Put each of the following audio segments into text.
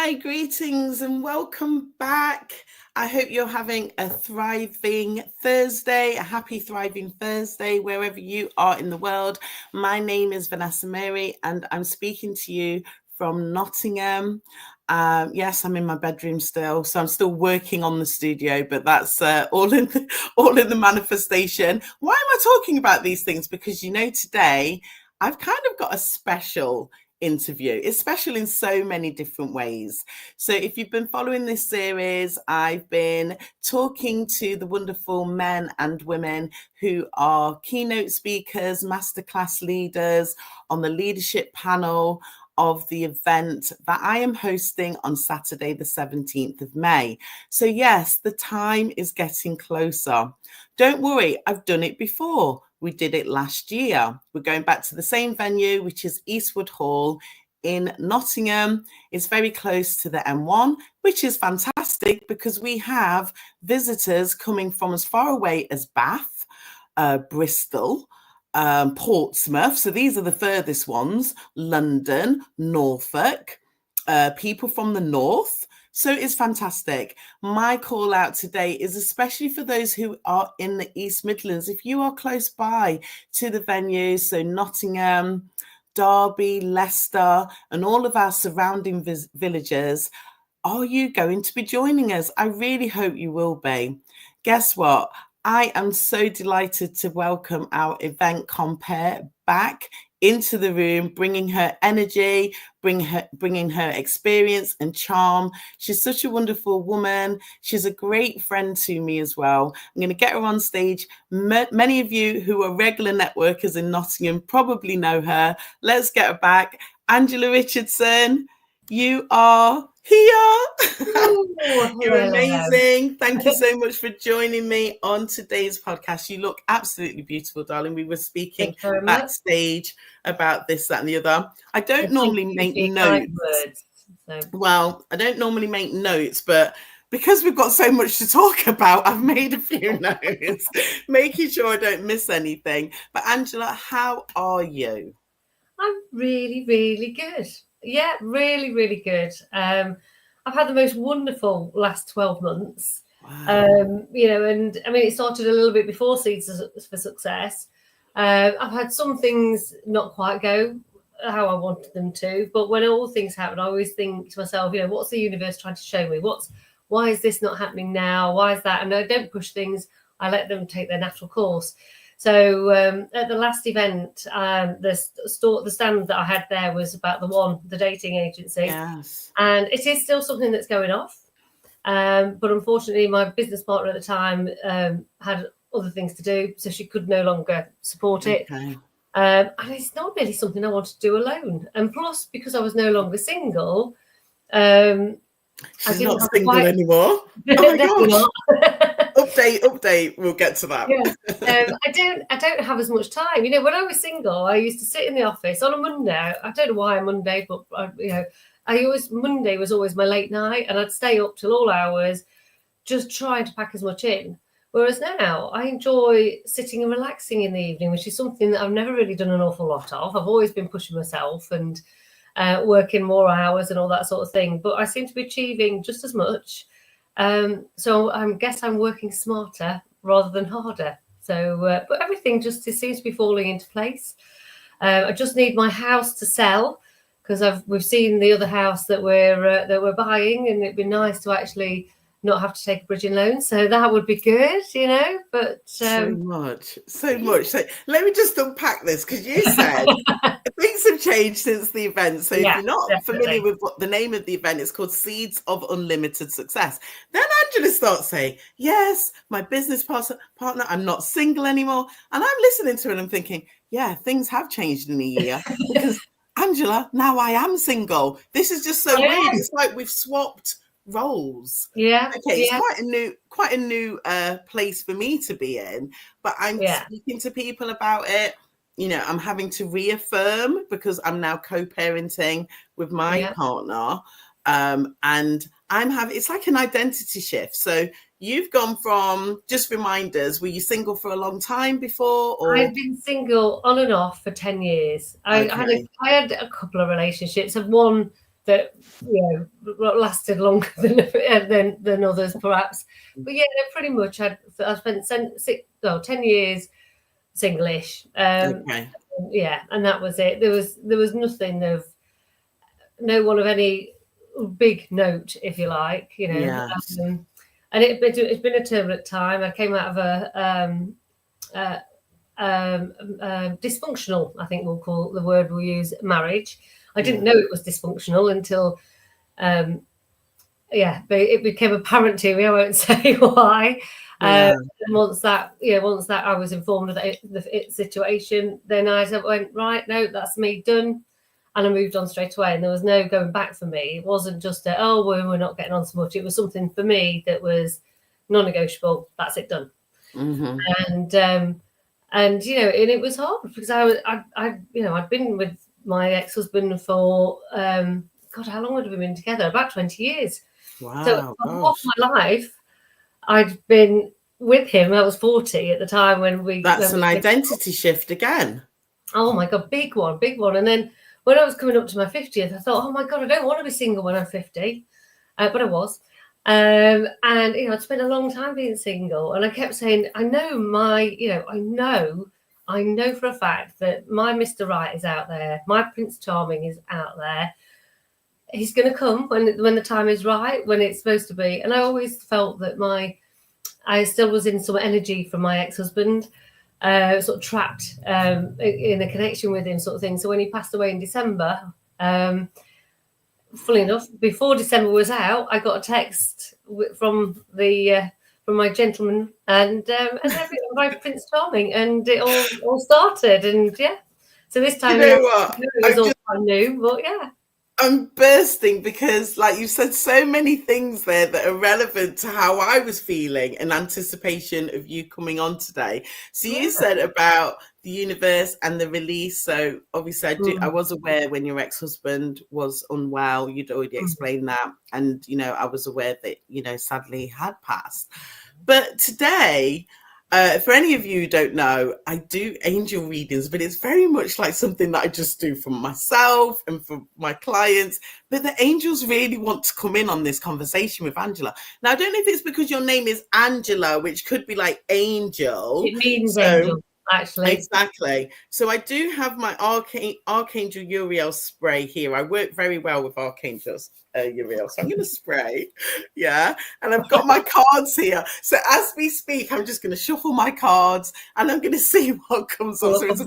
Hi, greetings and welcome back. I hope you're having a thriving Thursday, a happy thriving Thursday, wherever you are in the world. My name is Vanessa-Mary and I'm speaking to you from Nottingham. Yes, I'm in my bedroom still, so I'm still working on the studio, but that's all in the manifestation. Why am I talking about these things? Because today I've kind of got a special interview. It's special in so many different ways. So if you've been following this series, I've been talking to the wonderful men and women who are keynote speakers, masterclass leaders on the leadership panel of the event that I am hosting on Saturday, the 17th of May. So yes, the time is getting closer. Don't worry, I've done it before. We did it last year. We're going back to the same venue, which is Eastwood Hall in Nottingham. It's very close to the M1, which is fantastic because we have visitors coming from as far away as Bath, Bristol, Portsmouth. So these are the furthest ones, London, Norfolk, people from the north. So it's fantastic. My call out today is especially for those who are in the East Midlands. If you are close by to the venues, so Nottingham, Derby, Leicester, and all of our surrounding villages, are you going to be joining us? I really hope you will be. Guess what? I am so delighted to welcome our event Compere back into the room, bringing her energy, bringing her experience and charm. She's such a wonderful woman. She's a great friend to me as well. I'm going to get her on stage. Many of you who are regular networkers in Nottingham probably know her. Let's get her back. Angela Richardson, you are here. You're amazing. Thank you so much for joining me on today's podcast. You look absolutely beautiful, darling. We were speaking backstage about this, that, and the other. I don't normally make notes. Well, I don't normally make notes, but because we've got so much to talk about, I've made a few notes, making sure I don't miss anything. But Angela, how are you? I'm really, really good. Yeah, really, really good. I've had the most wonderful last 12 months. Wow. And I mean, it started a little bit before Seeds for Success. I've had some things not quite go how I wanted them to, but when all things happen, I always think to myself, what's the universe trying to show me? Why is this not happening now? Why is that? And I don't push things. I let them take their natural course. So at the last event, the stand that I had there was about the dating agency. Yes. And it is still something that's going off. But unfortunately, my business partner at the time had other things to do, so she could no longer support it. Okay. And it's not really something I want to do alone. And plus, because I was no longer single, she's not single anymore. Oh my gosh. Update. We'll get to that. Yeah. I don't have as much time. When I was single, I used to sit in the office on a Monday. I don't know why Monday, but Monday was always my late night, and I'd stay up till all hours, just trying to pack as much in. Whereas now I enjoy sitting and relaxing in the evening, which is something that I've never really done an awful lot of. I've always been pushing myself and working more hours and all that sort of thing, but I seem to be achieving just as much. So I guess I'm working smarter rather than harder. So, but everything just seems to be falling into place. I just need my house to sell because we've seen the other house that we're buying, and it'd be nice to actually not have to take a bridging loan. So that would be good, But so much. So let me just unpack this, because you said things have changed since the event. So if you're not familiar with what the name of the event is, called Seeds of Unlimited Success. Then Angela starts saying, yes, my business partner, I'm not single anymore. And I'm listening to her and I'm thinking, yeah, things have changed in a year because Angela, now I am single. This is just so weird. It's like we've swapped roles. Okay, it's quite a new place for me to be in, but I'm speaking to people about it. I'm having to reaffirm because I'm now co-parenting with my partner, and it's like an identity shift. So you've gone from, just reminders, were you single for a long time before? Or? I've been single on and off for 10 years. I had a couple of relationships, and one that lasted longer than others, perhaps. But yeah, pretty much. I spent 10 years singlish. Okay. Yeah, and that was it. There was nothing of no one of any big note, if you like, Yes. and it's been a turbulent time. I came out of a dysfunctional, I think we'll call the word we'll use, marriage. I didn't know it was dysfunctional until it became apparent to me. I won't say why. And once that I was informed of the situation, then I went, right, no, that's me, done. And I moved on straight away, and there was no going back for me. It wasn't just we're not getting on so much. It was something for me that was non-negotiable. That's it, done. Mm-hmm. And and it was hard because I'd been with my ex-husband for God, how long had we been together? About 20 years. Wow. So for half my life, I'd been with him. I was 40 at the time when we. That's an identity shift again. Oh my God, big one. And then when I was coming up to my 50th, I thought, oh my God, I don't want to be single when I'm 50, but I was. And I'd spent a long time being single, and I kept saying, I know for a fact that my Mr. Right is out there, my Prince Charming is out there. He's going to come when the time is right, when it's supposed to be. And I always felt that I still was in some energy from my ex-husband, sort of trapped in a connection with him, sort of thing. So when he passed away in December, fully enough, before December was out, I got a text from my gentleman and everything, my Prince Charming, and it all started. And yeah, so this time, you know what? It was all I knew, but yeah. I'm bursting because, like, you said so many things there that are relevant to how I was feeling in anticipation of you coming on today. So you said about the universe and the release. So obviously I was aware when your ex-husband was unwell. You'd already explained that. And, I was aware that, sadly had passed. But today, for any of you who don't know, I do angel readings, but it's very much like something that I just do for myself and for my clients. But the angels really want to come in on this conversation with Angela. Now, I don't know if it's because your name is Angela, which could be like angel. It means angel, actually. Exactly. So I do have my Archangel Uriel spray here. I work very well with Archangels. Uriel, so I'm going to spray, and I've got my cards here. So as we speak, I'm just going to shuffle my cards, and I'm going to see what comes up. So it's a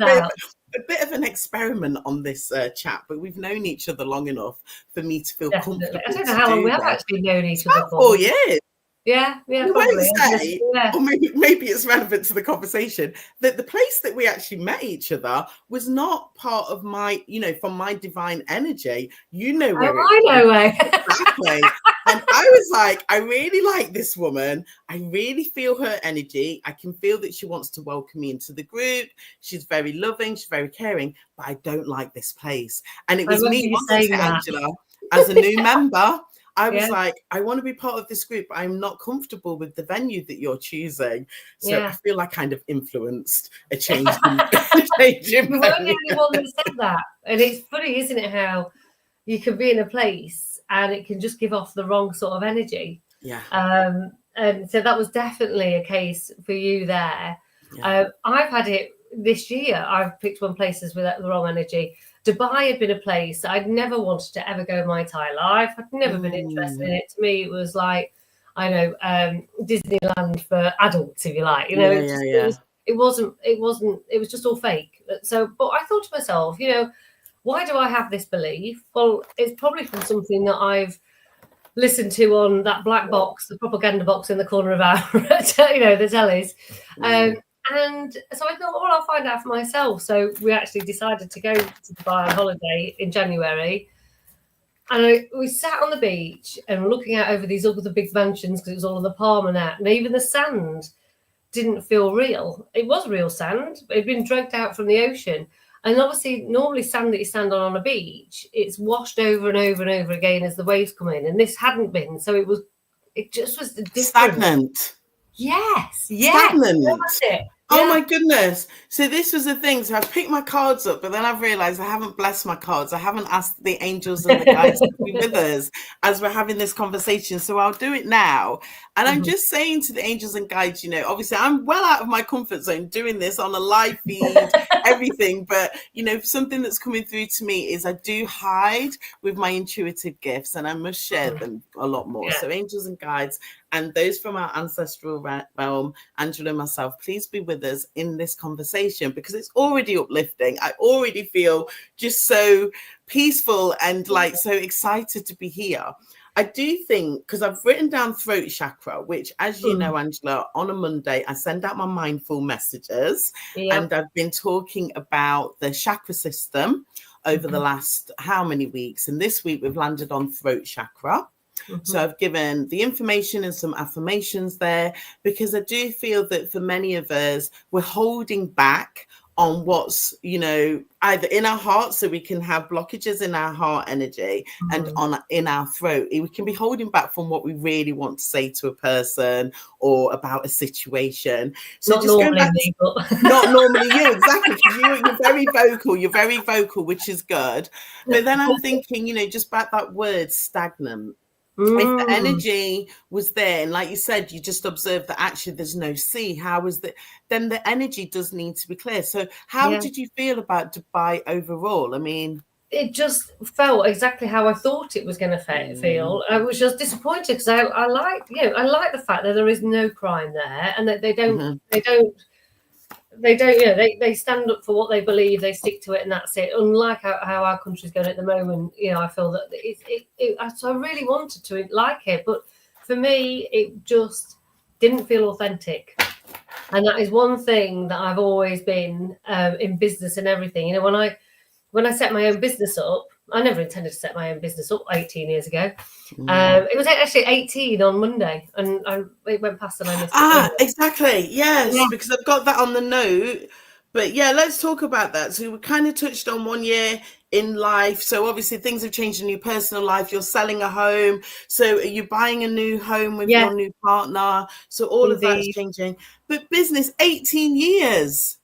bit of an experiment on this chat, but we've known each other long enough for me to feel comfortable. I don't know how long we have actually known each other for. 4 years. Yeah, you probably. Won't say, or maybe it's relevant to the conversation, that the place that we actually met each other was not part of my, from my divine energy. You know where I know where. Exactly. And I was like, I really like this woman. I really feel her energy. I can feel that she wants to welcome me into the group. She's very loving. She's very caring. But I don't like this place. And it was me, Angela, as a new member. I was like, I want to be part of this group. I'm not comfortable with the venue that you're choosing. So I feel like kind of influenced a change in You weren't the only one that said that. And it's funny, isn't it, how you can be in a place and it can just give off the wrong sort of energy. Yeah. And so that was definitely a case for you there. Yeah. I've had it this year. I've picked one places with the wrong energy. Dubai had been a place I'd never wanted to ever go my entire life. I'd never been interested in it. To me, it was like, Disneyland for adults, if you like. It was just all fake. So, but I thought to myself, why do I have this belief? Well, it's probably from something that I've listened to on that black box, the propaganda box in the corner of our, the tellies. And so I thought, well, I'll find out for myself. So we actually decided to go to Dubai on holiday in January. And we sat on the beach and were looking out over these other big mansions because it was all on the palm and that. And even the sand didn't feel real. It was real sand, but it had been dragged out from the ocean. And obviously, normally sand that you stand on a beach, it's washed over and over and over again as the waves come in. And this hadn't been. So it just was different. Stagnant. Yes. Stagnant. That's it. Oh my goodness. So this was the thing. So I picked my cards up, but then I've realized I haven't blessed my cards. I haven't asked the angels and the guides to be with us as we're having this conversation. So I'll do it now. And I'm just saying to the angels and guides, you know, obviously I'm well out of my comfort zone doing this on a live feed, everything. But, you know, something that's coming through to me is I do hide with my intuitive gifts and I must share them a lot more. So angels and guides and those from our ancestral realm, Angela and myself, please be with us in this conversation because it's already uplifting. I already feel just so peaceful and like so excited to be here. I do think, because I've written down throat chakra, which, as you know, Angela, on a Monday, I send out my mindful messages. And I've been talking about the chakra system over the last how many weeks. And this week we've landed on throat chakra. So I've given the information and some affirmations there because I do feel that for many of us, we're holding back on what's, you know, either in our heart, so we can have blockages in our heart energy and in our throat. We can be holding back from what we really want to say to a person or about a situation. So not just normally going back me, but not normally you, exactly, because you're very vocal, which is good. But then I'm thinking, you know, just about that word stagnant. If the energy was there, and like you said, you just observed that actually there's no sea, how is that? Then the energy does need to be clear. So how did you feel about Dubai overall? I mean, it just felt exactly how I thought it was going to feel. I was just disappointed because I like, you know, I like the fact that there is no crime there and that they don't, you know, they stand up for what they believe, they stick to it, and that's it. Unlike how our country's going at the moment, you know, I feel that so I really wanted to like it, but for me, it just didn't feel authentic. And that is one thing that I've always been in business and everything. You know, when I set my own business up, I never intended to set my own business up 18 years ago. It was actually 18 on Monday, and it went past and I missed it. Exactly. Yes, because I've got that on the note. But yeah, let's talk about that. So we kind of touched on 1 year in life. So obviously things have changed in your personal life. You're selling a home. So are you buying a new home with your new partner? So all of that's changing. But business, 18 years.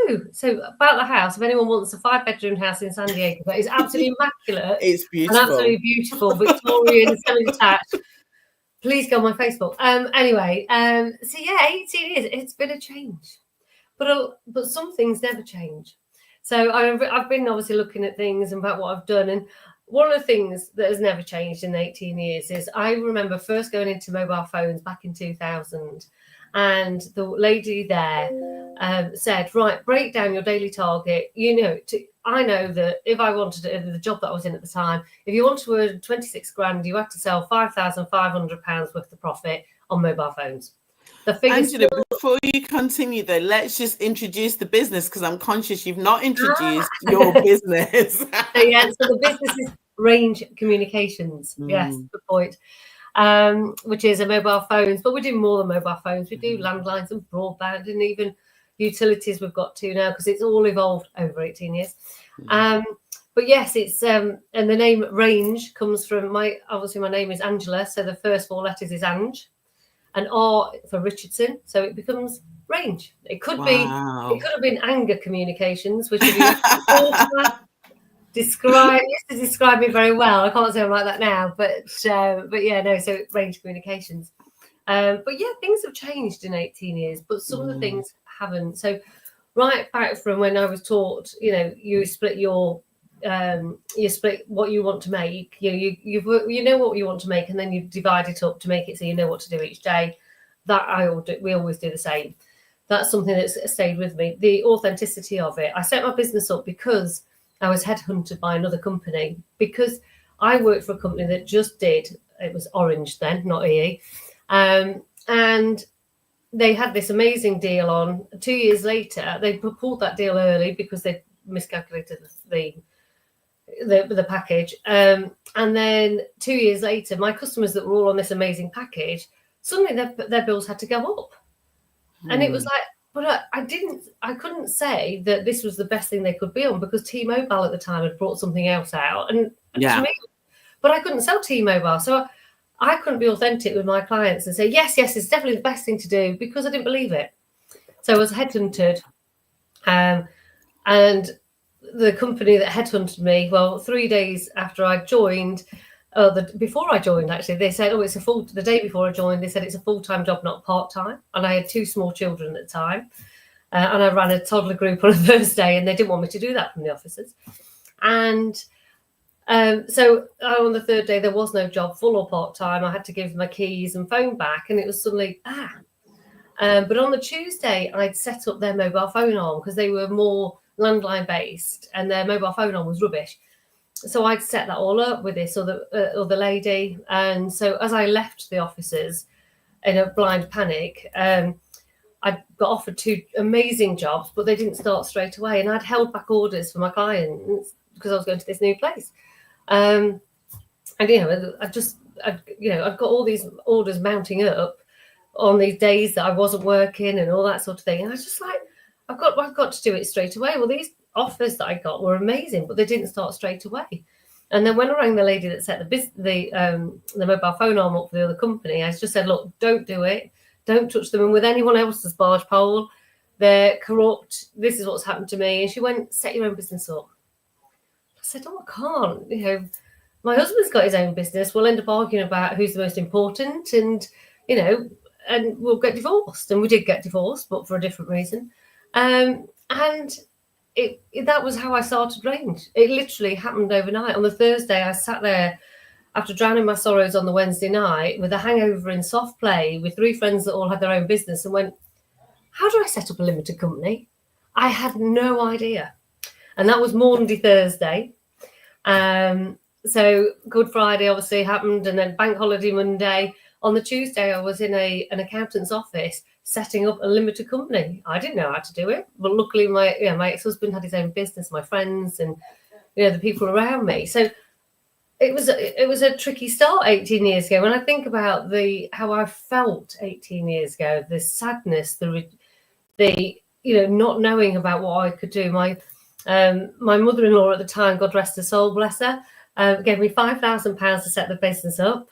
No. So about the house, if anyone wants a 5-bedroom house in San Diego, that is absolutely immaculate. It's beautiful. And absolutely beautiful, Victorian, semi-detached. Please go on my Facebook. Anyway, so yeah, 18 years. It's been a change, but some things never change. So I've been obviously looking at things and about what I've done, and one of the things that has never changed in 18 years is I remember first going into mobile phones back in 2000. And the lady there said, right, break down your daily target. You know, I know that if I wanted the job that I was in at the time, if you wanted to earn 26 grand, you had to sell £5,500 worth of profit on mobile phones. The figures. Angela, before you continue though, let's just introduce the business because I'm conscious you've not introduced your business. So the business is Range Communications. Yes, good point. Which is a mobile phones, but we do more than mobile phones. We do landlines and broadband and even utilities we've got to now because it's all evolved over 18 years. But yes, it's and the name Range comes from my name is Angela, so the first 4 letters is Ange, and R for Richardson, so it becomes Range. It could have been Anger Communications, which would be used to describe me very well. I can't say I'm like that now, but yeah, no. So Range Communications, but yeah, things have changed in 18 years, but some of the things haven't. So right back from when I was taught, you know, you split what you want to make. You know what you want to make, and then you divide it up to make it so you know what to do each day. That we always do the same. That's something that's stayed with me. The authenticity of it. I set my business up because I was headhunted by another company because I worked for a company that just it was Orange then, not EE. And they had this amazing deal on. 2 years later, they pulled that deal early because they miscalculated the package. And then 2 years later, my customers that were all on this amazing package, suddenly their bills had to go up. And it was like, but I couldn't say that this was the best thing they could be on because T-Mobile at the time had brought something else out. And to me, but I couldn't sell T-Mobile. So I couldn't be authentic with my clients and say, yes, it's definitely the best thing to do because I didn't believe it. So I was headhunted, and the company that headhunted me, well, 3 days after I joined, before I joined, actually, they said, it's the day before I joined, they said it's a full-time job, not part-time. And I had 2 small children at the time. And I ran a toddler group on a Thursday, and they didn't want me to do that from the offices. And so on the 3rd day, there was no job, full or part-time. I had to give my keys and phone back, and it was suddenly, but on the Tuesday, I'd set up their mobile phone arm because they were more landline based and their mobile phone arm was rubbish. So I'd set that all up with this other lady. And so as I left the offices in a blind panic, I got offered 2 amazing jobs, but they didn't start straight away. And I'd held back orders for my clients because I was going to this new place. And, I'd got all these orders mounting up on these days that I wasn't working and all that sort of thing. And I was just like, I've got to do it straight away. Well, these offers that I got were amazing, but they didn't start straight away. And then when I rang the lady that set the mobile phone arm up for the other company, I just said, look, don't do it. Don't touch them. And with anyone else's barge pole, they're corrupt. This is what's happened to me. And she went, set your own business up. I said, I can't. My husband's got his own business. We'll end up arguing about who's the most important and we'll get divorced. And we did get divorced, but for a different reason. And that was how I started Range. It literally happened overnight. On the Thursday, I sat there after drowning my sorrows on the Wednesday night with a hangover in soft play with 3 friends that all had their own business and went, how do I set up a limited company? I had no idea. And that was Maundy Thursday. So Good Friday obviously happened, and then Bank Holiday Monday. On the Tuesday, I was in an accountant's office setting up a limited company. I didn't know how to do it, but luckily my ex-husband had his own business, my friends, and the people around me. So it was a tricky start 18 years ago. When I think about how I felt 18 years ago, the sadness, the not knowing about what I could do. My mother-in-law at the time, God rest her soul, bless her, gave me £5,000 to set the business up,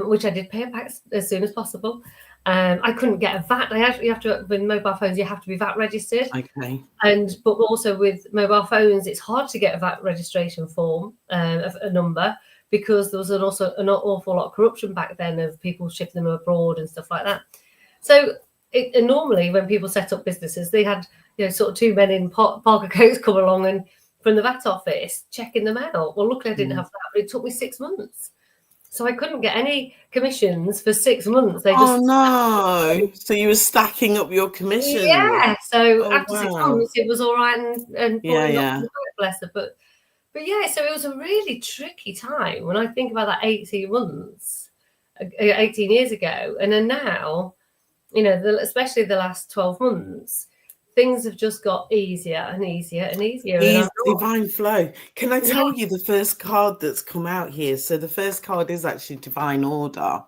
which I did pay back as soon as possible. I couldn't get a VAT. You have to, with mobile phones, you have to be VAT registered. Okay. But also with mobile phones, it's hard to get a VAT registration form, a number, because there was also an awful lot of corruption back then of people shipping them abroad and stuff like that. So normally when people set up businesses, they had sort of 2 men in parka coats come along and from the VAT office checking them out. Well, luckily I didn't have that, but it took me 6 months. So I couldn't get any commissions for 6 months. No! So you were stacking up your commissions. Yeah. So after 6 months, it was all right and bless her. But yeah, so it was a really tricky time when I think about that 18 months, 18 years ago, and then now, especially the last 12 months. Things have just got easier and easier and easier. Divine flow. Can I tell you the first card that's come out here? So the first card is actually Divine Order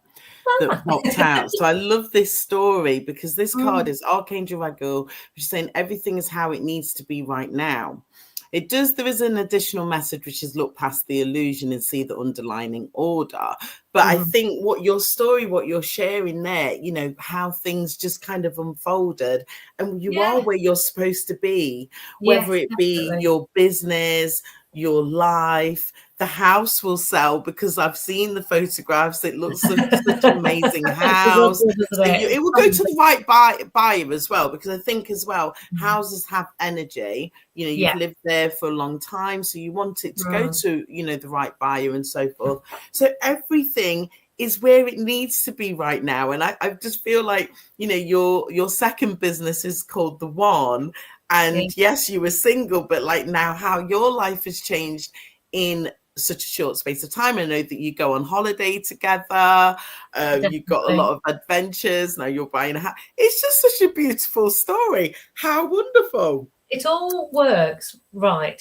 that popped out. So I love this story because this card is Archangel Raguel, which is saying everything is how it needs to be right now. There is an additional message, which is look past the illusion and see the underlying order. But I think what you're sharing there, how things just kind of unfolded and you are where you're supposed to be, whether it be your business, your life. The house will sell because I've seen the photographs. It looks such an amazing house. So it will go to the right buyer as well, because I think as well, houses have energy. You've lived there for a long time, so you want it to go to, the right buyer and so forth. So everything is where it needs to be right now. And I just feel like, your second business is called The One. And yes, you were single, but like now how your life has changed in such a short space of time. I know that you go on holiday together. You've got a lot of adventures. Now you're buying a house. It's just such a beautiful story. How wonderful. It all works right.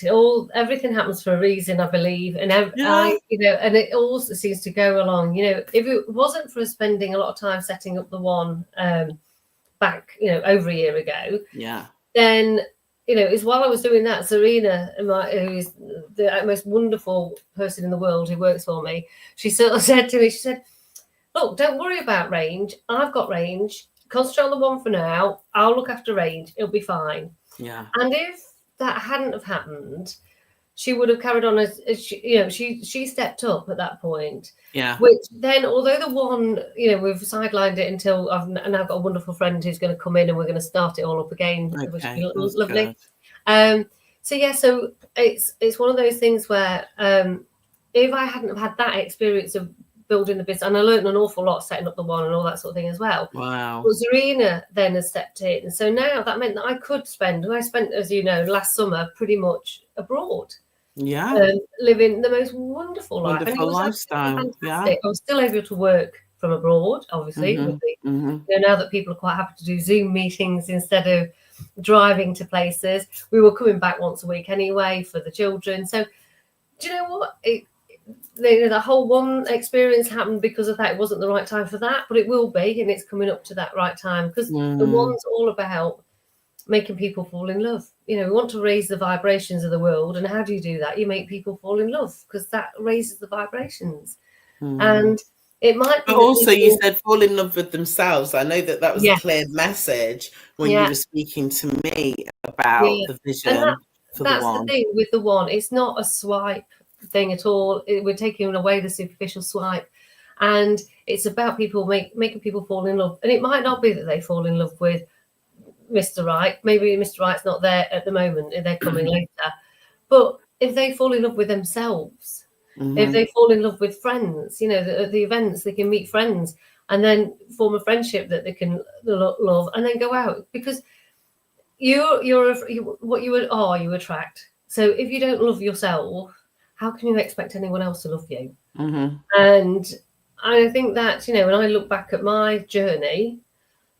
Everything happens for a reason, I believe. And and it all seems to go along. If it wasn't for spending a lot of time setting up The One back, over a year ago. Yeah. Then, it's while I was doing that, Serena, who is the most wonderful person in the world who works for me, she sort of said to me, she said, look, don't worry about Range. I've got Range. concentrate on the one for now. I'll look after Range. It'll be fine. Yeah. And if that hadn't have happened, she would have carried on as she, you know, she stepped up at that point. Yeah. Which then, although the one, you know, we've sidelined it until I've now got a wonderful friend who's going to come in and we're going to start it all up again, which will be lovely. So yeah, so it's one of those things where if I hadn't have had that experience of building the business, and I learned an awful lot setting up the one and all that sort of thing as well. Wow. But Zarina then has stepped in. And so now that meant that I could spend, and I spent, as you know, last summer pretty much abroad. Yeah. Living the most wonderful life. Wonderful lifestyle. Yeah. I was still able to work from abroad, obviously, with the, you know, now that people are quite happy to do Zoom meetings instead of driving to places. We were coming back once a week anyway for the children. So do you know what? The whole one experience happened because of that. It wasn't the right time for that, but it will be, and it's coming up to that right time, because the one's all about making people fall in love. You know, we want to raise the vibrations of the world, and how do you do that? You make people fall in love, because that raises the vibrations. And it might be, but also you said fall in love with themselves. I know that was a clear message when you were speaking to me about the vision for the one. That's the thing with the one. It's not a swipe thing at all. We're taking away the superficial swipe, and it's about people making people fall in love. And it might not be that they fall in love with Mr. Right. Maybe Mr. Right's not there at the moment, they're coming later. But if they fall in love with themselves, if they fall in love with friends, you know, at the events, they can meet friends and then form a friendship that they can love, and then go out, because you're what you attract. So if you don't love yourself, how can you expect anyone else to love you? And I think that, you know, when I look back at my journey,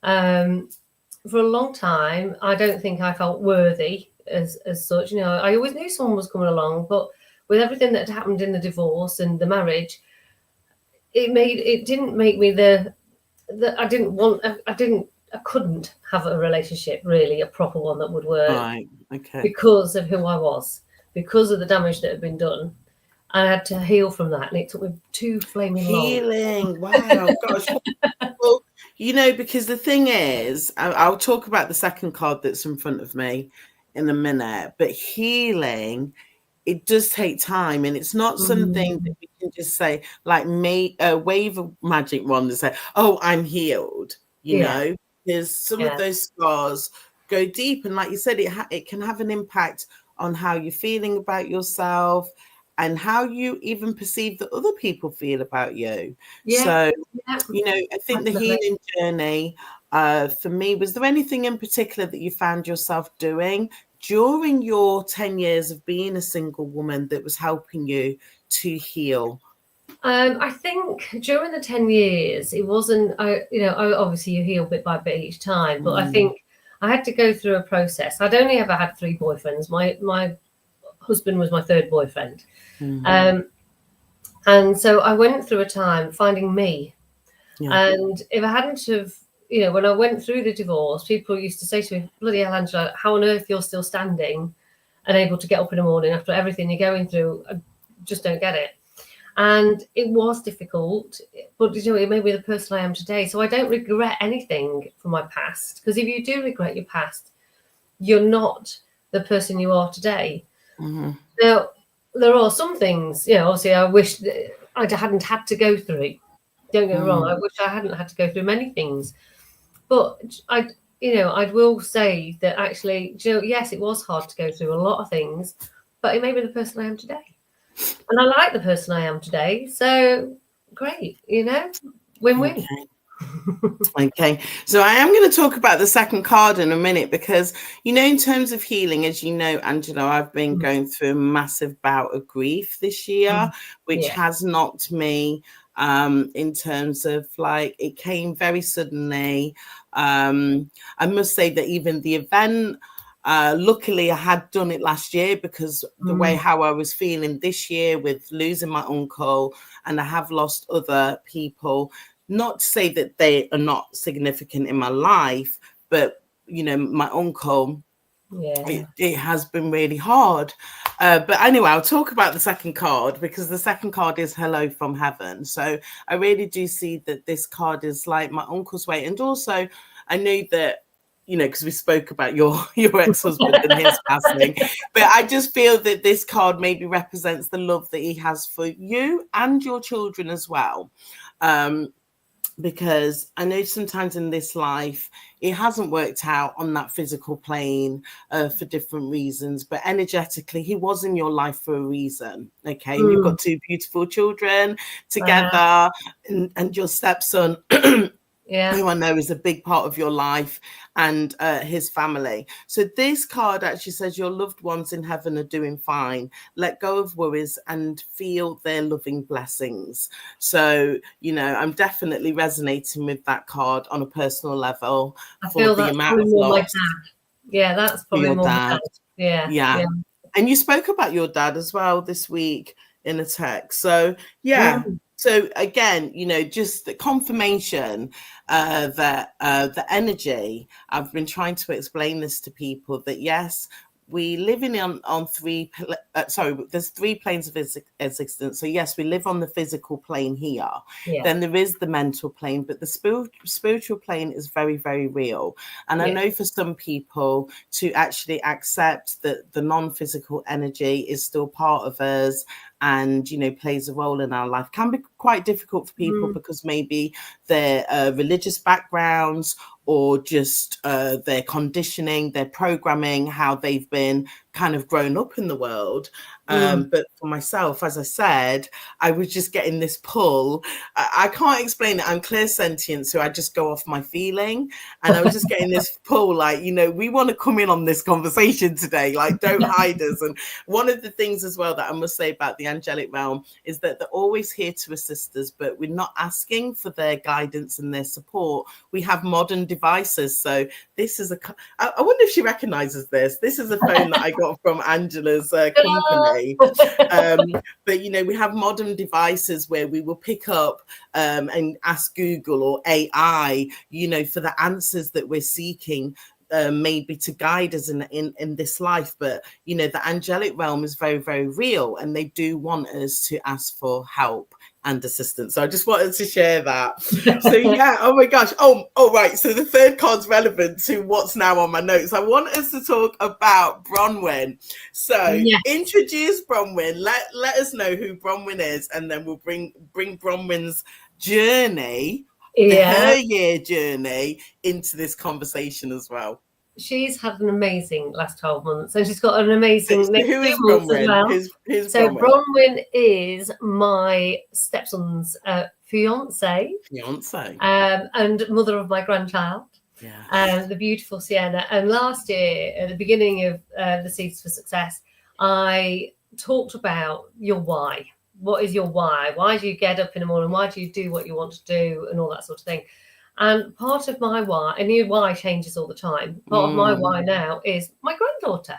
for a long time, I don't think I felt worthy as such. You know, I always knew someone was coming along, but with everything that had happened in the divorce and the marriage, it didn't make me I couldn't have a relationship, really, a proper one that would work. Right. Okay. Because of who I was, because of the damage that had been done. I had to heal from that, and it took me too flaming long. Healing. Wow. Gosh. Well, you know, because the thing is, I'll talk about the second card that's in front of me in a minute, but healing, it does take time, and it's not something that we can just say, like, wave a magic wand and say, oh, I'm healed, you know, because some of those scars go deep. And like you said, it can have an impact on how you're feeling about yourself and how you even perceive that other people feel about you. So, you know, I think the healing journey for me, was there anything in particular that you found yourself doing during your 10 years of being a single woman that was helping you to heal? I think during the 10 years, it wasn't, obviously you heal bit by bit each time, but I think I had to go through a process. I'd only ever had 3 boyfriends. My husband was my 3rd boyfriend. And so I went through a time finding me. And if I hadn't have, you know, when I went through the divorce, people used to say to me, bloody hell, Angela, how on earth you're still standing and able to get up in the morning after everything you're going through? I just don't get it. And it was difficult, but, you know, it made me the person I am today. So I don't regret anything from my past, because if you do regret your past, you're not the person you are today. Now, there are some things, you know, obviously I wish I hadn't had to go through. Don't get me wrong, I wish I hadn't had to go through many things. But I will say that actually, you know, yes, it was hard to go through a lot of things, but it made me the person I am today. And I like the person I am today. So great, you know, win-win. Okay, so I am going to talk about the second card in a minute, because, you know, in terms of healing, as you know, Angela, I've been going through a massive bout of grief this year, which has knocked me in terms of, like, it came very suddenly. I must say that even the event, luckily I had done it last year, because the way how I was feeling this year with losing my uncle, and I have lost other people. Not to say that they are not significant in my life, but, you know, my uncle, it has been really hard. But anyway, I'll talk about the second card, because the second card is Hello from Heaven. So I really do see that this card is like my uncle's way. And also, I know that, because we spoke about your ex-husband and his passing, but I just feel that this card maybe represents the love that he has for you and your children as well. Because I know sometimes in this life, it hasn't worked out on that physical plane for different reasons, but energetically, he was in your life for a reason. Okay. You've got 2 beautiful children together, and your stepson, who I know is a big part of your life, and his family. So this card actually says your loved ones in heaven are doing fine. Let go of worries and feel their loving blessings. So, I'm definitely resonating with that card on a personal level. I feel that's probably more my dad. Yeah, that's probably more my dad. Yeah. And you spoke about your dad as well this week in a text. So, yeah. So again, just the confirmation that the energy, I've been trying to explain this to people, that yes, we live on 3, there's 3 planes of existence. So yes, we live on the physical plane here. Yeah. Then there is the mental plane, but the spiritual plane is very, very real. And I know for some people to actually accept that the non-physical energy is still part of us and, plays a role in our life can be quite difficult for people because maybe their religious backgrounds or just their conditioning, their programming, how they've been kind of grown up in the world. But for myself, as I said, I was just getting this pull. I can't explain it. I'm clairsentient, so I just go off my feeling. And I was just getting this pull, like, we want to come in on this conversation today. Like, don't hide us. And one of the things as well that I must say about the angelic realm is that they're always here to assist us, but we're not asking for their guidance and their support. We have modern devices. So this is I wonder if she recognizes this. This is a phone that I got from Angela's company. But we have modern devices where we will pick up and ask Google or AI, for the answers that we're seeking, maybe to guide us in this life. But the angelic realm is very, very real, and they do want us to ask for help and assistance. So I just wanted to share that. So yeah, oh my gosh. Oh right. So the third card's relevant to what's now on my notes. I want us to talk about Bronwyn. So introduce Bronwyn. Let us know who Bronwyn is, and then we'll bring Bronwyn's journey, her year journey, into this conversation as well. She's had an amazing last 12 months, and she's got an amazing next 2 months as well. Who's so Bronwyn is my stepson's fiance, and mother of my grandchild, the beautiful Sienna. And last year, at the beginning of the Seeds for Success, I talked about your why. What is your why? Why do you get up in the morning? Why do you do what you want to do, and all that sort of thing? And part of my why, and your why changes all the time. Part of my why now is my granddaughter.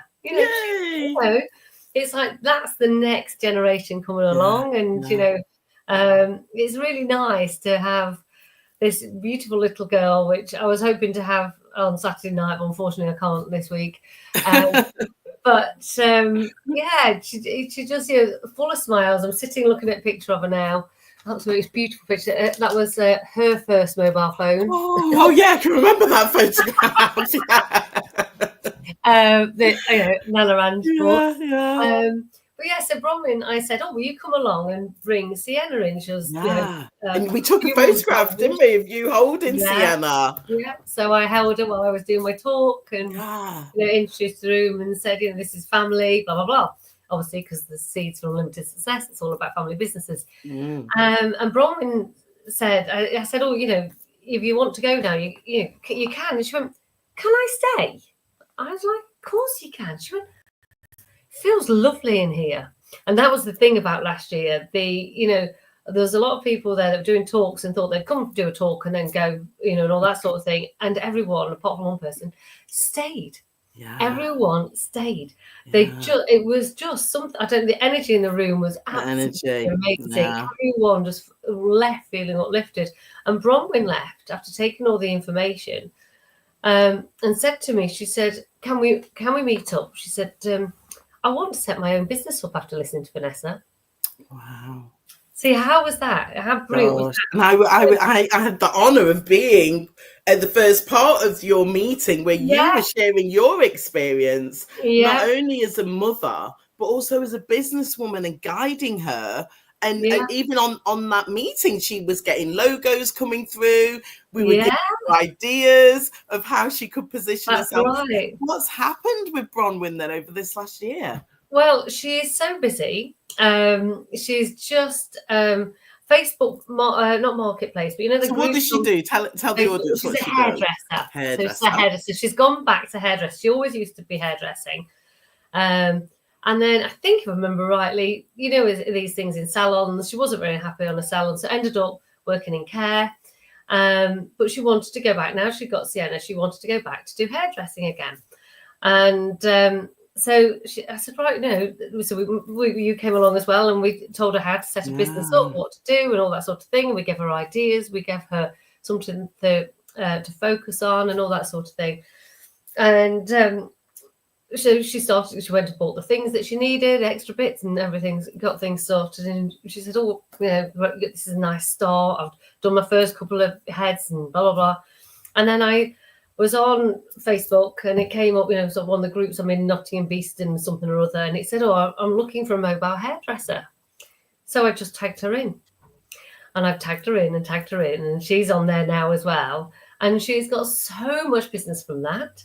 It's like that's the next generation coming along, and it's really nice to have this beautiful little girl, which I was hoping to have on Saturday night, but unfortunately I can't this week. But she just full of smiles. I'm sitting looking at a picture of her now. Absolutely beautiful picture. That was her first mobile phone. Oh yeah, I can remember that photograph. Nana Range. But yeah, so Bronwyn, I said, will you come along and bring Sienna in? She was, and we took a photograph, didn't we, of you holding Sienna? Yeah, so I held her while I was doing my talk and introduced the room and said, this is family, blah, blah, blah. Obviously, because the Seeds for Unlimited Success, it's all about family businesses. And Bronwyn said, I said, if you want to go now, you can. And she went, can I stay? I was like, of course you can. She went, feels lovely in here. And that was the thing about last year. There was a lot of people there that were doing talks and thought they'd come do a talk and then go, and all that sort of thing. And everyone, apart from one person, stayed. Yeah. Everyone stayed. It was just something. The energy in the room was absolutely amazing. Everyone just left feeling uplifted. And Bronwyn left after taking all the information, and said to me, she said, "Can we meet up?" She said, "I want to set my own business up after listening to Vanessa." Wow. See, how was that? How brilliant was that? And I had the honour of being at the first part of your meeting where you were sharing your experience, not only as a mother, but also as a businesswoman and guiding her. And even on that meeting, she was getting logos coming through. We were giving her ideas of how she could position herself. Right. What's happened with Bronwyn then over this last year? Well, she is so busy. She's just Facebook, not Marketplace, but you know the So group. what does she do? Tell the audience what she does. So she's a hairdresser. She's gone back to hairdressing. She always used to be hairdressing. And then I think if I remember rightly, you know, these things in salons, she wasn't very happy on a salon, so ended up working in care. But she wanted to go back. Now she got Sienna, she wanted to go back to do hairdressing again. And so I said, right, no. So you came along as well, and we told her how to set a business up, what to do, and all that sort of thing. And we gave her ideas. We gave her something to focus on, and all that sort of thing. And so she started. She went and bought the things that she needed, extra bits and everything. Got things sorted, and she said, "Oh, you know, this is a nice start. I've done my first couple of heads, and blah blah blah." And then I was on Facebook, and it came up, you know, sort of one of the groups I'm in, Nottingham, Beeston, something or other, and it said, "Oh, I'm looking for a mobile hairdresser." So I just tagged her in, and I've tagged her in, and she's on there now as well, and she's got so much business from that.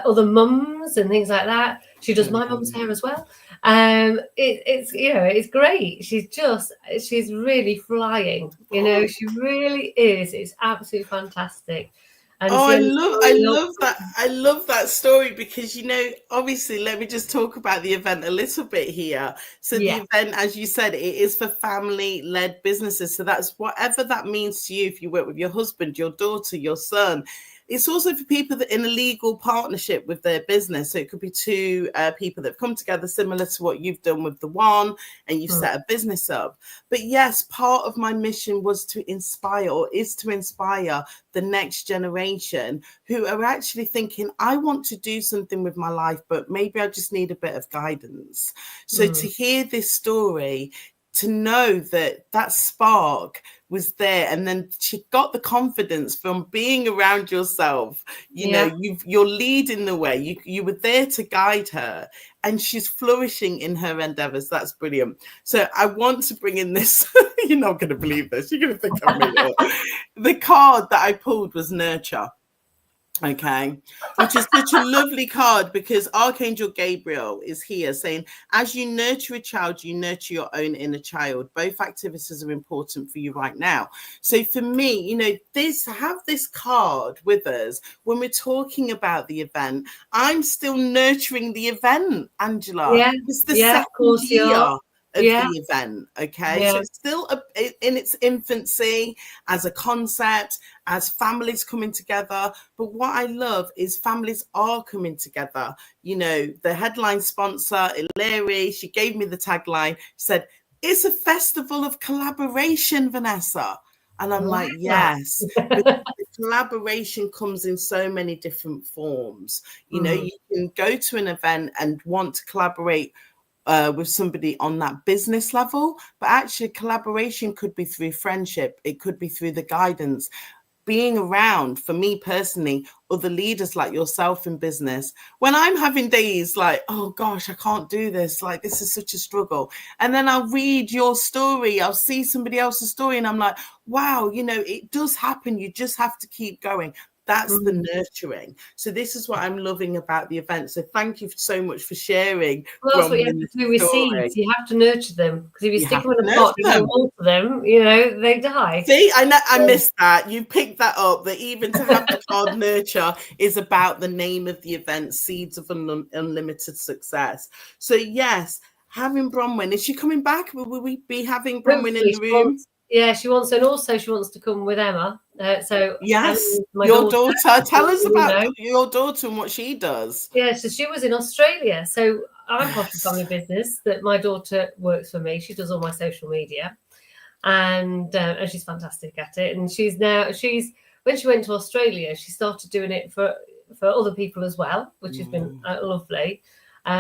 Other mums and things like that. She does my mum's hair as well. It's you know, it's great. She's really flying. You know, she really is. It's absolutely fantastic. And I love that story because, you know, obviously, let me just talk about the event a little bit here. So the event, as you said, it is for family-led businesses. So that's whatever that means to you. If you work with your husband, your daughter, your son. It's also for people that in a legal partnership with their business. So it could be two people that have come together, similar to what you've done with the one, and you've set a business up. But yes, part of my mission was to inspire, or is to inspire, the next generation who are actually thinking, I want to do something with my life, but maybe I just need a bit of guidance. So to hear this story, to know that that spark was there, and then she got the confidence from being around yourself. You know, you're leading the way. You were there to guide her, and she's flourishing in her endeavors. That's brilliant. So I want to bring in this. You're not going to believe this. You're going to think I'm made up. The card that I pulled was nurture. Okay, which is such a lovely card because Archangel Gabriel is here saying, as you nurture a child, you nurture your own inner child. Both activities are important for you right now. So for me, you know, have this card with us when we're talking about the event. I'm still nurturing the event, Angela. It's the second year of the event. Okay, so it's still in its infancy as a concept, as families coming together. But what I love is families are coming together. You know, the headline sponsor, Ilary, she gave me the tagline, said, it's a festival of collaboration, Vanessa. And I'm like, yes, the collaboration comes in so many different forms. You know, you can go to an event and want to collaborate with somebody on that business level, but actually collaboration could be through friendship. It could be through the guidance, being around, for me personally, other leaders like yourself in business. When I'm having days like, oh gosh, I can't do this, like this is such a struggle, and then I'll read your story, I'll see somebody else's story, and I'm like, wow, you know, it does happen. You just have to keep going. That's the nurturing. So this is what I'm loving about the event. So thank you so much for sharing. Well, that's what you have to do with seeds. You have to nurture them, because if you stick them in a pot and you water them, you know, they die. See, I missed that. You picked that up, that even to have the card nurture is about the name of the event, Seeds of Unlimited Success. So yes, having Bronwyn, is she coming back? Will we be having Bronwyn in the room? She wants, and also she wants to come with Emma. So yes, your daughter. Tell us about your daughter and what she does. Yeah, so she was in Australia. So I'm part of family business that my daughter works for me. She does all my social media, and she's fantastic at it. And when she went to Australia, she started doing it for other people as well, which has been lovely.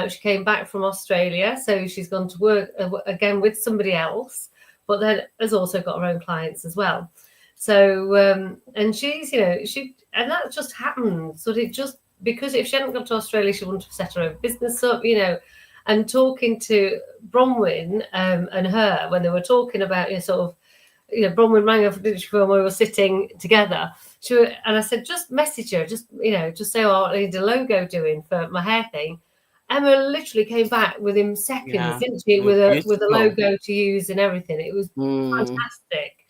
She came back from Australia, so she's gone to work again with somebody else, but then has also got her own clients as well. So and she's, and that just happened. So it just, because if she hadn't gone to Australia, she wouldn't have set her own business up, And talking to Bronwyn and her when they were talking about sort of, Bronwyn rang her when we were sitting together. And I said, just message her, just say, oh, I need a logo doing for my hair thing. Emma literally came back within seconds, didn't she? With a logo to use and everything. It was fantastic.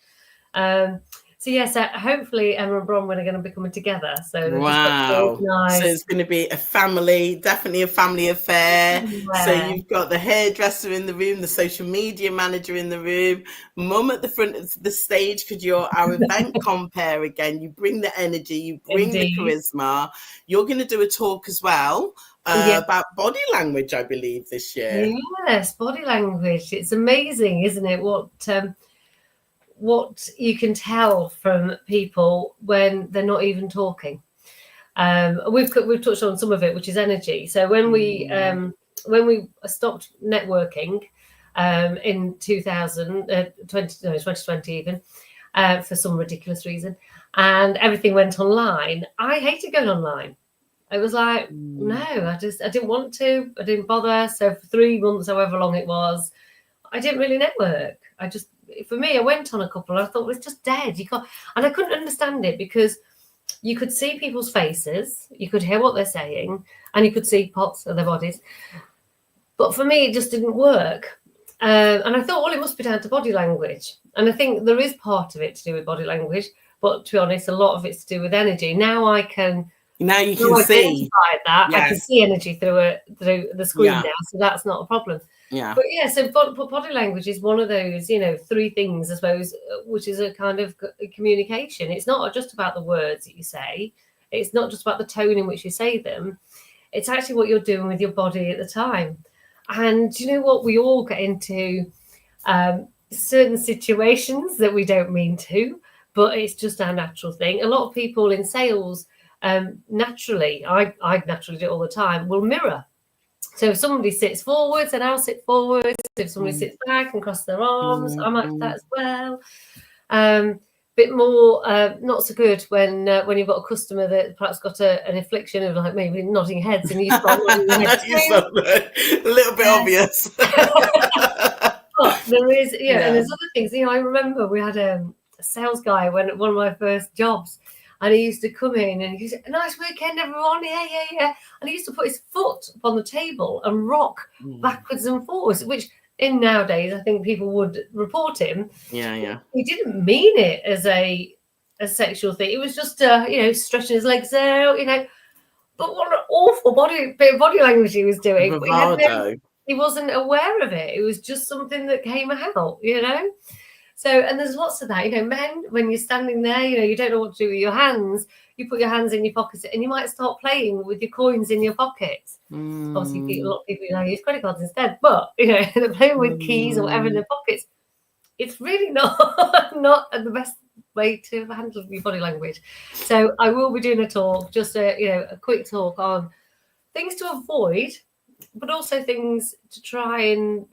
So yes, hopefully Emma and Bronwyn are going to be coming together. So wow, so it's going to be definitely a family affair. Yeah. So you've got the hairdresser in the room, the social media manager in the room, mum at the front of the stage, because you're our event compere again. You bring the energy, you bring the charisma. You're going to do a talk as well about body language, I believe, this year. Yes, body language. It's amazing, isn't it? What you can tell from people when they're not even talking. We've touched on some of it, which is energy. So when we stopped networking in 2020 even, for some ridiculous reason, and everything went online, I hated going online. It was like, no, I didn't want to. I didn't bother. So for 3 months, however long it was, I didn't really network. For me, I went on a couple. I thought, it's just dead. You can't, and I couldn't understand it, because you could see people's faces, you could hear what they're saying, and you could see parts of their bodies. But for me, it just didn't work. And I thought, well, it must be down to body language. And I think there is part of it to do with body language, but to be honest, a lot of it's to do with energy. Now you can see that. Yes. I can see energy through the screen now, so that's not a problem. Yeah. But so body language is one of those, 3 things, I suppose, which is a kind of communication. It's not just about the words that you say. It's not just about the tone in which you say them. It's actually what you're doing with your body at the time. And you know what? We all get into certain situations that we don't mean to, but it's just our natural thing. A lot of people in sales, naturally, I naturally do it all the time, will mirror. So if somebody sits forwards, then I'll sit forwards. If somebody sits back and cross their arms, I might do that as well. Bit more not so good when you've got a customer that perhaps got an affliction of like maybe nodding heads, and you've got nodding heads a little bit obvious. But there is, and there's other things. I remember we had a sales guy when at one of my first jobs. And he used to come in and he said, "Nice weekend, everyone." Yeah. And he used to put his foot upon the table and rock backwards and forwards, which in nowadays I think people would report him. Yeah. He didn't mean it as a sexual thing. It was just stretching his legs out, But what an awful bit of body language he was doing. He wasn't aware of it. It was just something that came out, So, and there's lots of that, men, when you're standing there, you don't know what to do with your hands. You put your hands in your pockets and you might start playing with your coins in your pockets. Obviously, a lot of people use credit cards instead, but, they're playing with keys or whatever in their pockets. It's really not the best way to handle your body language. So I will be doing a talk, just a quick talk on things to avoid, but also things to try and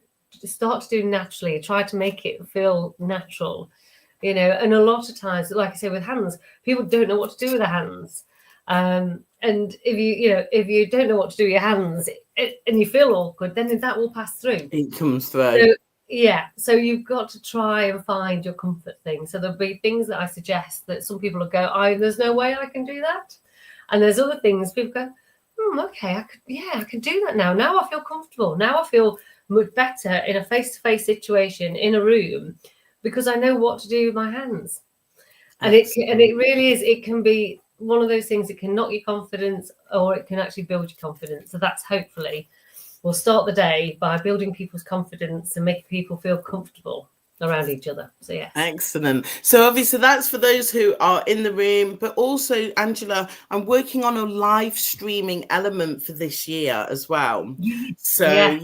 start to do naturally, try to make it feel natural, and a lot of times, like I say, with hands, people don't know what to do with their hands. And if you don't know what to do with your hands and you feel awkward, then that will pass through. It comes through. So you've got to try and find your comfort thing. So there'll be things that I suggest that some people will go, there's no way I can do that. And there's other things people go, okay, I can do that now. Now I feel comfortable. Now I feel much better in a face-to-face situation in a room because I know what to do with my hands. And it really is, it can be one of those things that can knock your confidence or it can actually build your confidence. So that's hopefully, we'll start the day by building people's confidence and making people feel comfortable around each other. So yeah. Excellent. So obviously that's for those who are in the room, but also, Angela, I'm working on a live streaming element for this year as well. So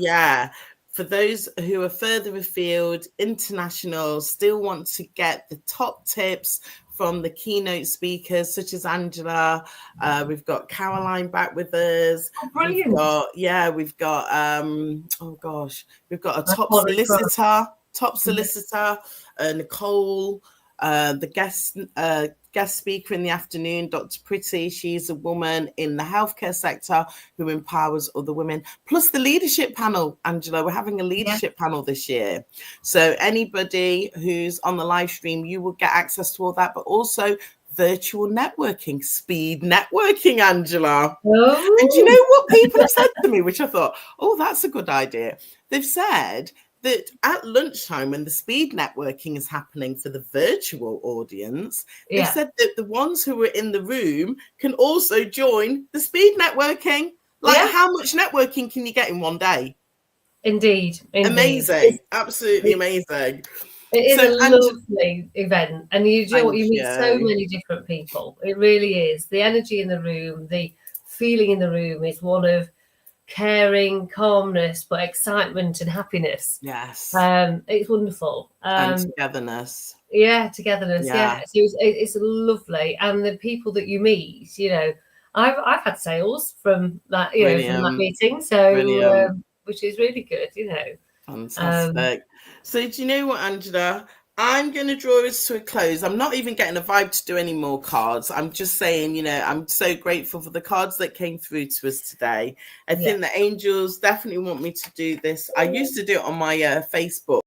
for those who are further afield, international, still want to get the top tips from the keynote speakers such as Angela. We've got Caroline back with us. Oh, brilliant. We've got a top solicitor, Nicole, The guest speaker in the afternoon, Dr. Pretty. She's a woman in the healthcare sector who empowers other women. Plus the leadership panel, Angela. We're having a leadership panel this year. So anybody who's on the live stream, you will get access to all that, but also virtual networking, speed networking, Angela. Oh. And you know what people have said to me, which I thought, oh, that's a good idea. They've said that at lunchtime, when the speed networking is happening for the virtual audience, they've said that the ones who are in the room can also join the speed networking. Like, how much networking can you get in one day? Indeed. Amazing. Absolutely amazing. It is a lovely event, and you meet so many different people. It really is. The energy in the room, the feeling in the room is one of caring, calmness, but excitement and happiness. Yes. It's wonderful. And togetherness. Togetherness. So it's lovely, and the people that you meet, I've had sales from that, from that meeting. So which is really good, Fantastic. So do you know what, Angela? I'm going to draw us to a close. I'm not even getting a vibe to do any more cards. I'm just saying, I'm so grateful for the cards that came through to us today. I think the angels definitely want me to do this. I used to do it on my Facebook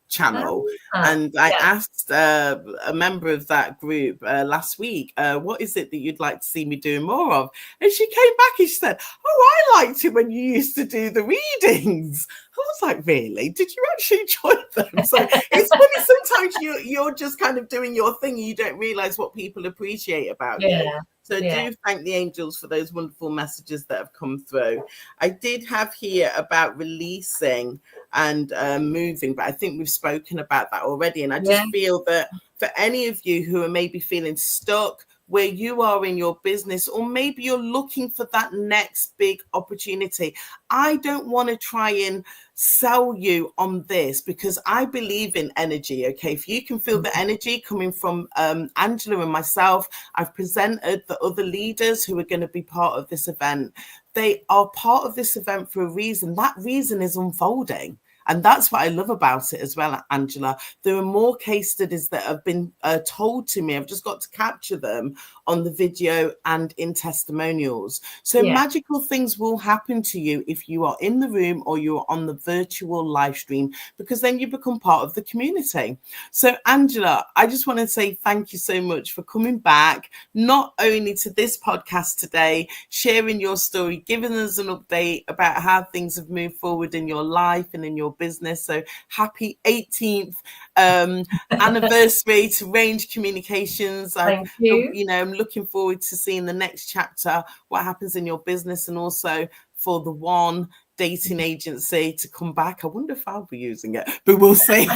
channel, and I asked a member of that group last week, what is it that you'd like to see me doing more of? And she came back and she said, oh, I liked it when you used to do the readings. I was like, really? Did you actually join them? So it's funny, sometimes you're just kind of doing your thing and you don't realize what people appreciate about you. So do thank the angels for those wonderful messages that have come through. I did have here about releasing and moving, but I think we've spoken about that already. And I just feel that for any of you who are maybe feeling stuck where you are in your business, or maybe you're looking for that next big opportunity, I don't want to try and sell you on this, because I believe in energy. Okay, if you can feel the energy coming from Angela and myself, I've presented the other leaders who are going to be part of this event. They are part of this event for a reason. That reason is unfolding. And that's what I love about it as well, Angela. There are more case studies that have been told to me. I've just got to capture them on the video and in testimonials. So magical things will happen to you if you are in the room or you're on the virtual live stream, because then you become part of the community. So Angela, I just want to say thank you so much for coming back, not only to this podcast today, sharing your story, giving us an update about how things have moved forward in your life and in your business. So happy 18th anniversary to Range Communications. Thank you. I'm looking forward to seeing the next chapter, what happens in your business, and also for the one dating agency to come back. I wonder if I'll be using it, but we'll see.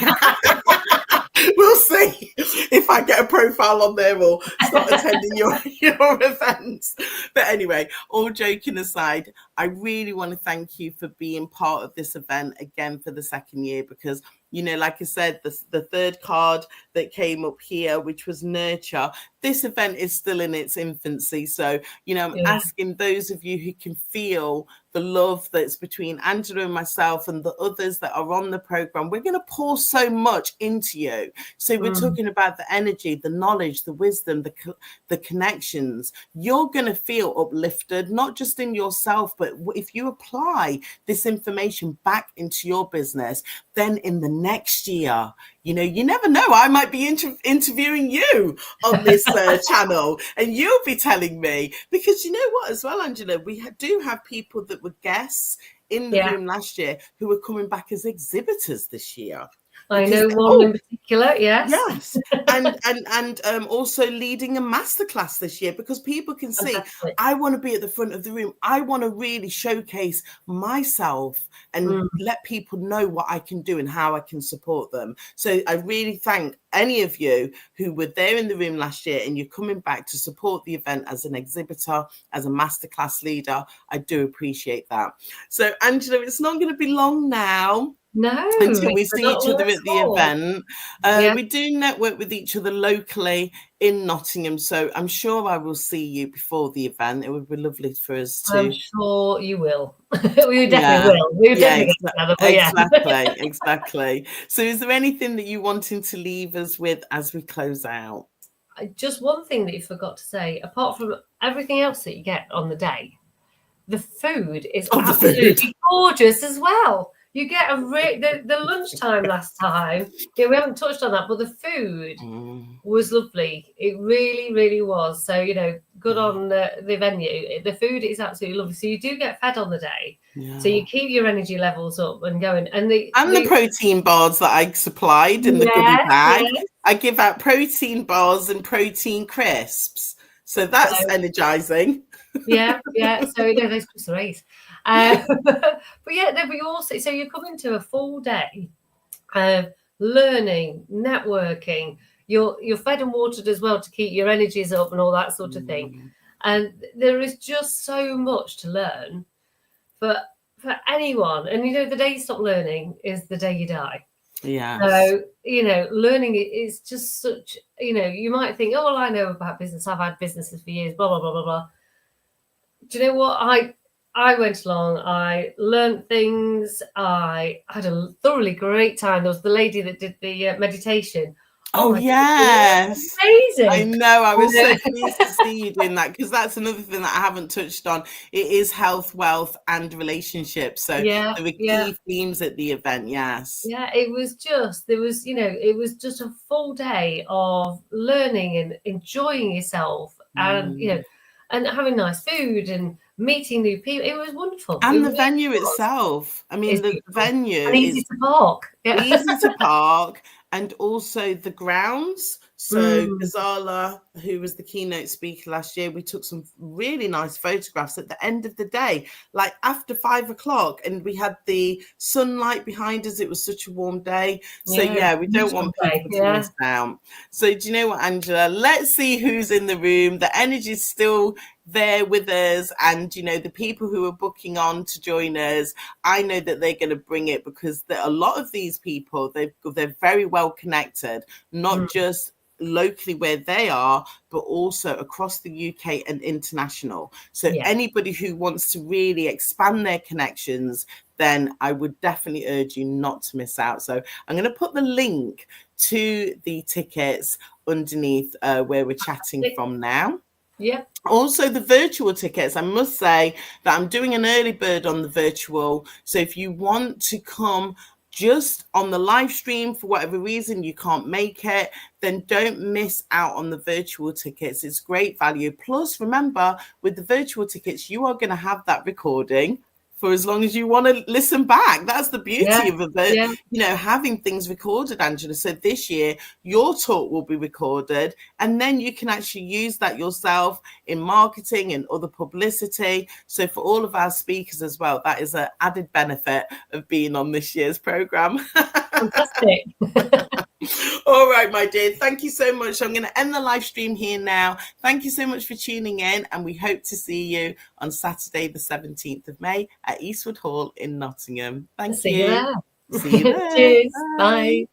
We'll see if I get a profile on there or start attending your events. But anyway, all joking aside, I really want to thank you for being part of this event again for the second year, because like I said, the third card that came up here, which was nurture, this event is still in its infancy. So, I'm asking those of you who can feel the love that's between Angela and myself and the others that are on the program, we're going to pour so much into you. So we're talking about the energy, the knowledge, the wisdom, the connections. You're going to feel uplifted, not just in yourself, but if you apply this information back into your business, then in the next year, you never know, I might be interviewing you on this channel, and you'll be telling me, because you know what as well, Angela, we do have people that were guests in the room last year who are coming back as exhibitors this year. I know one in particular, yes. And also leading a masterclass this year, because people can see, I want to be at the front of the room. I want to really showcase myself and let people know what I can do and how I can support them. So I really thank any of you who were there in the room last year and you're coming back to support the event as an exhibitor, as a masterclass leader. I do appreciate that. So Angela, it's not going to be long now. No, until we it's see not each other at at the all. event. Yeah. We do network with each other locally in Nottingham, so I'm sure I will see you before the event. It would be lovely for us to. I'm sure you will. We definitely will. We would definitely get together. But exactly, exactly. So is there anything that you wanting to leave us with as we close out? Just one thing that you forgot to say, apart from everything else that you get on the day, the food is absolutely gorgeous as well. You get the lunchtime last time. Yeah, we haven't touched on that, but the food was lovely. It really, really was. So, good on the venue. The food is absolutely lovely. So you do get fed on the day. Yeah. So you keep your energy levels up and going. And the protein bars that I supplied in the goodie bag. Yeah. I give out protein bars and protein crisps. So that's energizing. Yeah. So those crisps are ace. But yeah, then we also, so you're coming to a full day of learning, networking. You're fed and watered as well to keep your energies up and all that sort of thing. And there is just so much to learn for anyone. And the day you stop learning is the day you die. Yeah. So, learning is just such, you might think, oh, well, I know about business. I've had businesses for years, blah, blah, blah, blah, blah. Do you know what? I went along, I learned things, I had a thoroughly great time. There was the lady that did the meditation. Oh yes. Amazing. I know. I was so pleased to see you doing that, because that's another thing that I haven't touched on. It is health, wealth, and relationships. So there were key themes at the event. Yes. Yeah, it was just, it was just a full day of learning and enjoying yourself and, and having nice food and meeting new people. It was wonderful. And the venue itself. I mean, the venue and easy to park. Yeah. Easy to park, and also the grounds. So Gazala, who was the keynote speaker last year, we took some really nice photographs at the end of the day, like after 5 o'clock, and we had the sunlight behind us. It was such a warm day. So we don't want people to miss out. So do you know what, Angela? Let's see who's in the room. The energy is still there with us, and the people who are booking on to join us, I know that they're going to bring it, because a lot of these people, they're very well connected, not just locally where they are, but also across the UK and international. So anybody who wants to really expand their connections, then I would definitely urge you not to miss out. So I'm going to put the link to the tickets underneath where we're chatting from now. Yeah. Also, the virtual tickets, I must say that I'm doing an early bird on the virtual. So if you want to come just on the live stream, for whatever reason you can't make it, then don't miss out on the virtual tickets. It's great value. Plus, remember, with the virtual tickets, you are going to have that recording for as long as you want to listen back. That's the beauty of it, having things recorded, Angela. So this year, your talk will be recorded, and then you can actually use that yourself in marketing and other publicity. So for all of our speakers as well, that is an added benefit of being on this year's program. Fantastic. All right, my dear. Thank you so much. I'm going to end the live stream here now. Thank you so much for tuning in, and we hope to see you on Saturday, the 17th of May at Eastwood Hall in Nottingham. Thank you. See you there. See you there. Cheers. Bye.